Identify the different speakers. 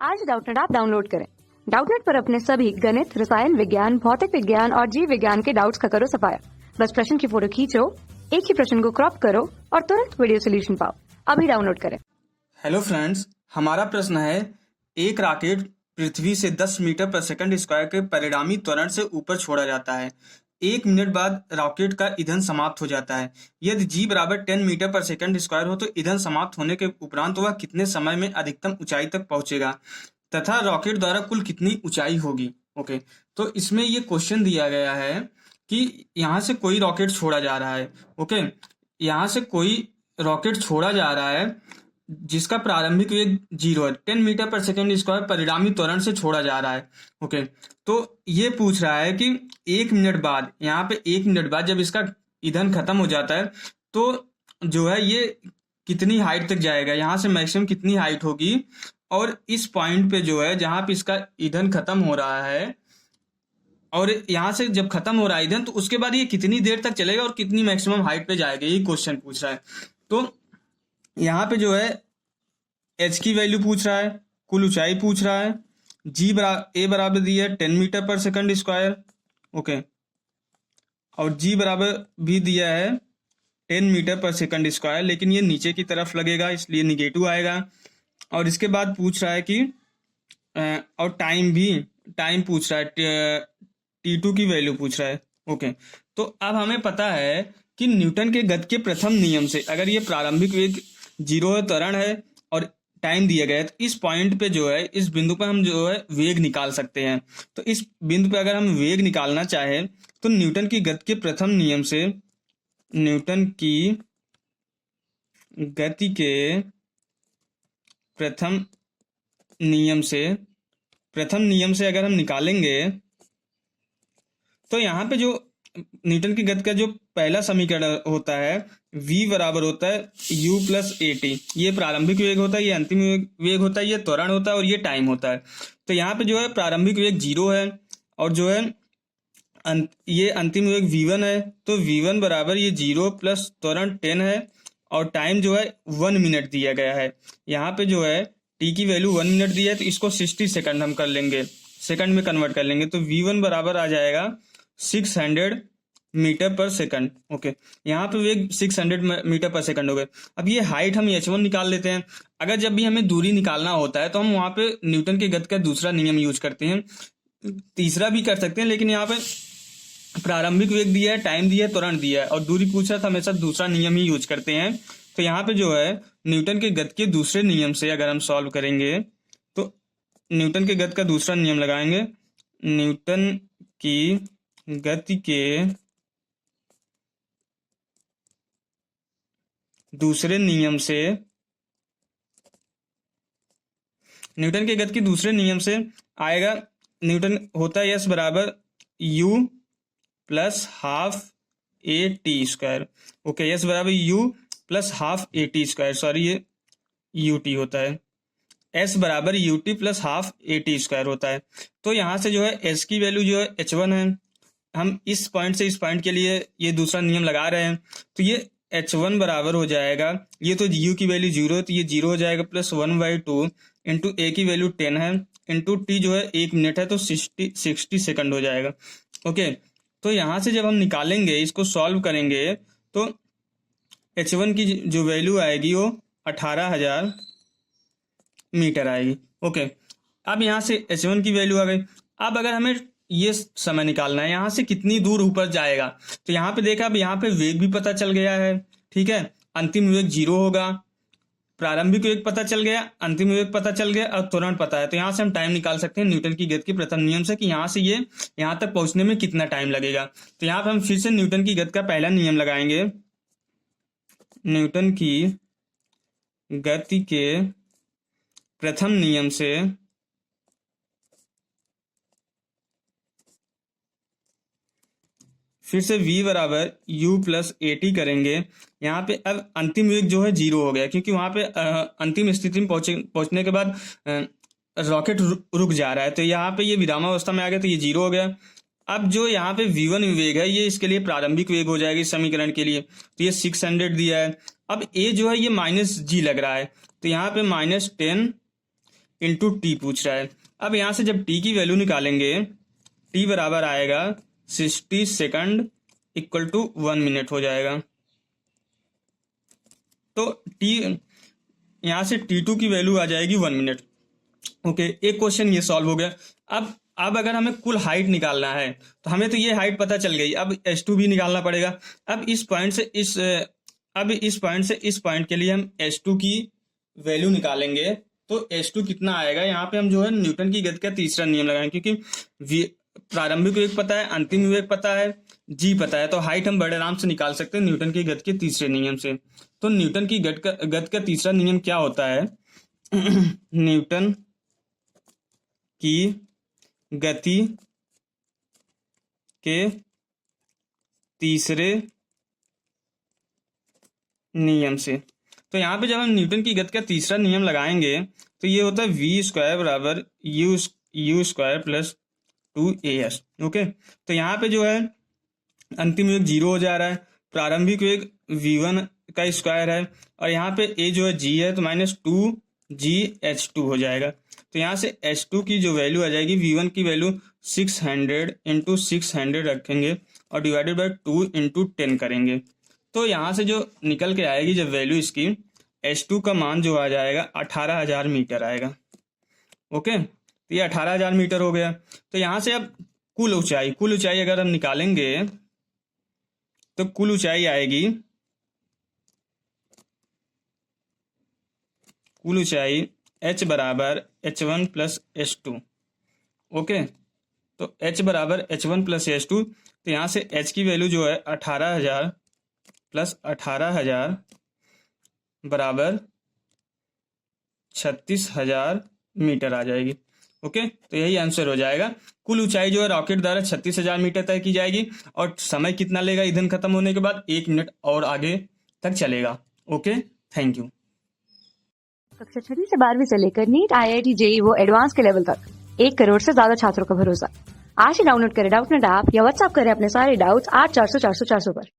Speaker 1: आज Doubtnut app download करें। Doubtnut पर अपने सभी गणित, रसायन विज्ञान, भौतिक विज्ञान और जीव विज्ञान के डाउट्स का करो सफाया। बस प्रश्न की फोटो खींचो, एक ही प्रश्न को क्रॉप करो और तुरंत वीडियो सोल्यूशन पाओ। अभी डाउनलोड करें।
Speaker 2: हेलो फ्रेंड्स, हमारा प्रश्न है, एक रॉकेट पृथ्वी से 10 मीटर पर सेकंड स्क्वायर के परिणामी त्वरण से ऊपर छोड़ा जाता है। 1 मिनट बाद रॉकेट का ईंधन समाप्त हो जाता है। यदि जी बराबर 10 मीटर पर सेकंड स्क्वायर हो तो ईंधन समाप्त होने के उपरांत वह कितने समय में अधिकतम ऊंचाई तक पहुंचेगा तथा रॉकेट द्वारा कुल कितनी ऊंचाई होगी। ओके, तो इसमें ये क्वेश्चन दिया गया है कि यहाँ से कोई रॉकेट छोड़ा जा रहा है। ओके, यहाँ से कोई रॉकेट छोड़ा जा रहा है जिसका प्रारंभिक वेग 0 है, 10 मीटर पर सेकंड स्क्वायर परिणामी त्वरण से छोड़ा जा रहा है। ओके, तो ये पूछ रहा है कि 1 मिनट बाद, यहाँ पे 1 मिनट बाद जब इसका ईंधन खत्म हो जाता है तो जो है ये कितनी हाइट तक जाएगा, यहाँ से मैक्सिमम कितनी हाइट होगी, और इस पॉइंट पे जो है जहाँ पे इसका ईंधन खत्म हो रहा है और यहाँ से जब खत्म हो रहा है ईंधन, तो उसके बाद ये कितनी देर तक चलेगा और कितनी मैक्सिमम हाइट पे जाएगा, यही क्वेश्चन पूछ रहा है। तो यहाँ पे जो है एच की वैल्यू पूछ रहा है, कुल ऊंचाई पूछ रहा है, ए बराबर दिया है 10 मीटर पर सेकंड स्क्वायर। ओके, और जी बराबर भी दिया है 10 मीटर पर सेकंड स्क्वायर, लेकिन ये नीचे की तरफ लगेगा इसलिए निगेटिव आएगा। और इसके बाद पूछ रहा है कि और टाइम पूछ रहा है, T2 की वैल्यू पूछ रहा है। ओके, तो अब हमें पता है कि न्यूटन के गति के प्रथम नियम से अगर ये प्रारंभिक वेग 0 है, त्वरण है और टाइम दिया गया है, तो इस पॉइंट पे जो है, इस बिंदु पर हम जो है वेग निकाल सकते हैं। तो इस बिंदु पे अगर हम वेग निकालना चाहें तो न्यूटन की गति के प्रथम नियम से, न्यूटन की गति के प्रथम नियम से अगर हम निकालेंगे तो यहाँ पे जो न्यूटन की गति का जो पहला समीकरण होता है, v बराबर होता है u प्लस ए टी। ये प्रारंभिक वेग होता है, ये अंतिम वेग होता है, ये त्वरण होता है और ये टाइम होता है। तो यहाँ पे जो है प्रारंभिक वेग 0 है और जो है ये अंतिम वेग v1 है। तो v1 बराबर ये 0 प्लस त्वरण 10 है और टाइम जो है 1 मिनट दिया गया है। यहाँ पे जो है t की वैल्यू 1 मिनट दिया है, तो इसको 60 सेकंड हम कर लेंगे, सेकंड में कन्वर्ट कर लेंगे। तो v1 बराबर आ जाएगा 600 मीटर पर सेकंड। ओके, यहाँ पे वेग 600 मीटर पर सेकंड हो गए। अब ये हाइट हम h1 निकाल लेते हैं। अगर जब भी हमें दूरी निकालना होता है तो हम वहाँ पे न्यूटन के गति का दूसरा नियम यूज करते हैं, तीसरा भी कर सकते हैं, लेकिन यहाँ पे प्रारंभिक वेग दिया है, टाइम दिया है, त्वरण दिया है और दूरी पूछ रहा था, हमेशा दूसरा नियम ही यूज करते हैं। तो यहाँ पे जो है न्यूटन के गति के दूसरे नियम से अगर हम सॉल्व करेंगे तो न्यूटन के गति का दूसरा नियम लगाएंगे। न्यूटन की गति के दूसरे नियम से, न्यूटन के गति के दूसरे नियम से आएगा, न्यूटन होता है यस बराबर u plus half A T square. Okay, yes बराबर u plus half A T square, sorry ये यू टी होता है, s बराबर U T plus half A T square होता है। तो यहाँ से जो है s की वैल्यू जो है h1 है, हम इस पॉइंट से इस पॉइंट के लिए ये दूसरा नियम लगा रहे हैं, तो ये h1 बराबर हो जाएगा, ये तो u की वैल्यू 0 है तो ये 0 हो जाएगा, प्लस 1/2 इंटू a की वैल्यू 10 है इंटू t जो है 1 मिनट है तो 60 सेकंड हो जाएगा। ओके, तो यहाँ से जब हम निकालेंगे, इसको सॉल्व करेंगे तो h1 की जो वैल्यू आएगी वो 18,000 मीटर आएगी। ओके, अब यहाँ से h1 की वैल्यू आ गई। अब अगर हमें ये समय निकालना है यहाँ से कितनी दूर ऊपर जाएगा, तो यहाँ पे देखा, अब यहाँ पे वेग भी पता चल गया है, ठीक है, अंतिम वेग 0 होगा, प्रारंभिक वेग पता चल गया, अंतिम वेग पता चल गया और त्वरण पता है। तो यहाँ से हम टाइम निकाल सकते हैं न्यूटन की गति के प्रथम नियम से कि यहाँ से ये यहाँ तक पहुंचने में कितना टाइम लगेगा। तो यहाँ पे हम फिर से न्यूटन की गति का पहला नियम लगाएंगे। न्यूटन की गति के प्रथम नियम से फिर से v बराबर u प्लस ए टी करेंगे। यहाँ पे अब अंतिम वेग जो है 0 हो गया, क्योंकि वहां पे अंतिम स्थिति में पहुंचने के बाद रॉकेट रुक जा रहा है, तो यहाँ पे ये विरामावस्था में आ गया तो ये 0 हो गया। अब जो यहाँ पे v1 वेग है ये इसके लिए प्रारंभिक वेग हो जाएगा इस समीकरण के लिए, तो ये 600 दिया है। अब a जो है ये -g लग रहा है, तो यहाँ पे -10 इंटू टी पूछ रहा है। अब यहाँ से जब टी की वैल्यू निकालेंगे, टी बराबर आएगा 60 सेकंड इक्वल टू 1 मिनट हो जाएगा। तो टी यहाँ से T2 की वैल्यू आ जाएगी 1 मिनट। ओके, एक क्वेश्चन ये सॉल्व हो गया। अब अगर हमें कुल हाइट निकालना है तो हमें तो ये हाइट पता चल गई, अब S2 भी निकालना पड़ेगा। अब इस पॉइंट से इस पॉइंट के लिए हम S2 की वैल्यू निकालेंगे। तो S2 कितना आएगा, यहाँ पे हम जो है न्यूटन की गति का तीसरा नियम लगाएंगे, क्योंकि प्रारंभिक वेग पता है, अंतिम वेग पता है, जी पता है, तो हाइट हम बड़े आराम से निकाल सकते हैं न्यूटन की गति के तीसरे नियम से। तो न्यूटन की गति का तीसरा नियम क्या होता है? न्यूटन की गति के तीसरे नियम से। तो यहाँ पे जब हम न्यूटन की गति का तीसरा नियम लगाएंगे तो ये होता है v² बराबर u square plus 2as। Okay, तो यहाँ पे जो है अंतिम वेग 0 हो जा रहा है, प्रारंभिक वेग v1 का स्क्वायर है, और यहाँ पे a जो है g है, तो -2gh2 हो जाएगा। तो यहाँ से h2 की जो वैल्यू आ जाएगी, v1 की वैल्यू 600 इंटू 600 रखेंगे और डिवाइडेड बाय 2 इंटू 10 करेंगे। तो यहाँ से जो निकल के आएगी जब वैल्यू इसकी, h2 का मान जो आ जाएगा 18,000 मीटर आएगा। ओके, तो ये 18,000 मीटर हो गया। तो यहाँ से अब कुल ऊंचाई अगर हम निकालेंगे तो कुल ऊंचाई आएगी, कुल ऊंचाई h बराबर h1 प्लस h2। ओके, तो h बराबर h1 प्लस h2। तो यहाँ से h की वैल्यू जो है 18,000 प्लस 18,000 बराबर 36,000 मीटर आ जाएगी। ओके, तो यही आंसर हो जाएगा। कुल ऊंचाई जो है रॉकेट द्वारा 36,000 मीटर तय की जाएगी, और समय कितना लेगा ईंधन खत्म होने के बाद? 1 मिनट और आगे तक चलेगा। Okay, thank you.
Speaker 1: कक्षा 6वीं से 12वीं से लेकर नीट, IIT, JEE वो एडवांस के लेवल तक 1 करोड़ से ज्यादा छात्रों का भरोसा। आज ही डाउनलोड करें डाउटनेट ऐप या व्हाट्सएप करें अपने सारे डाउट्स 8400 400 400 पर।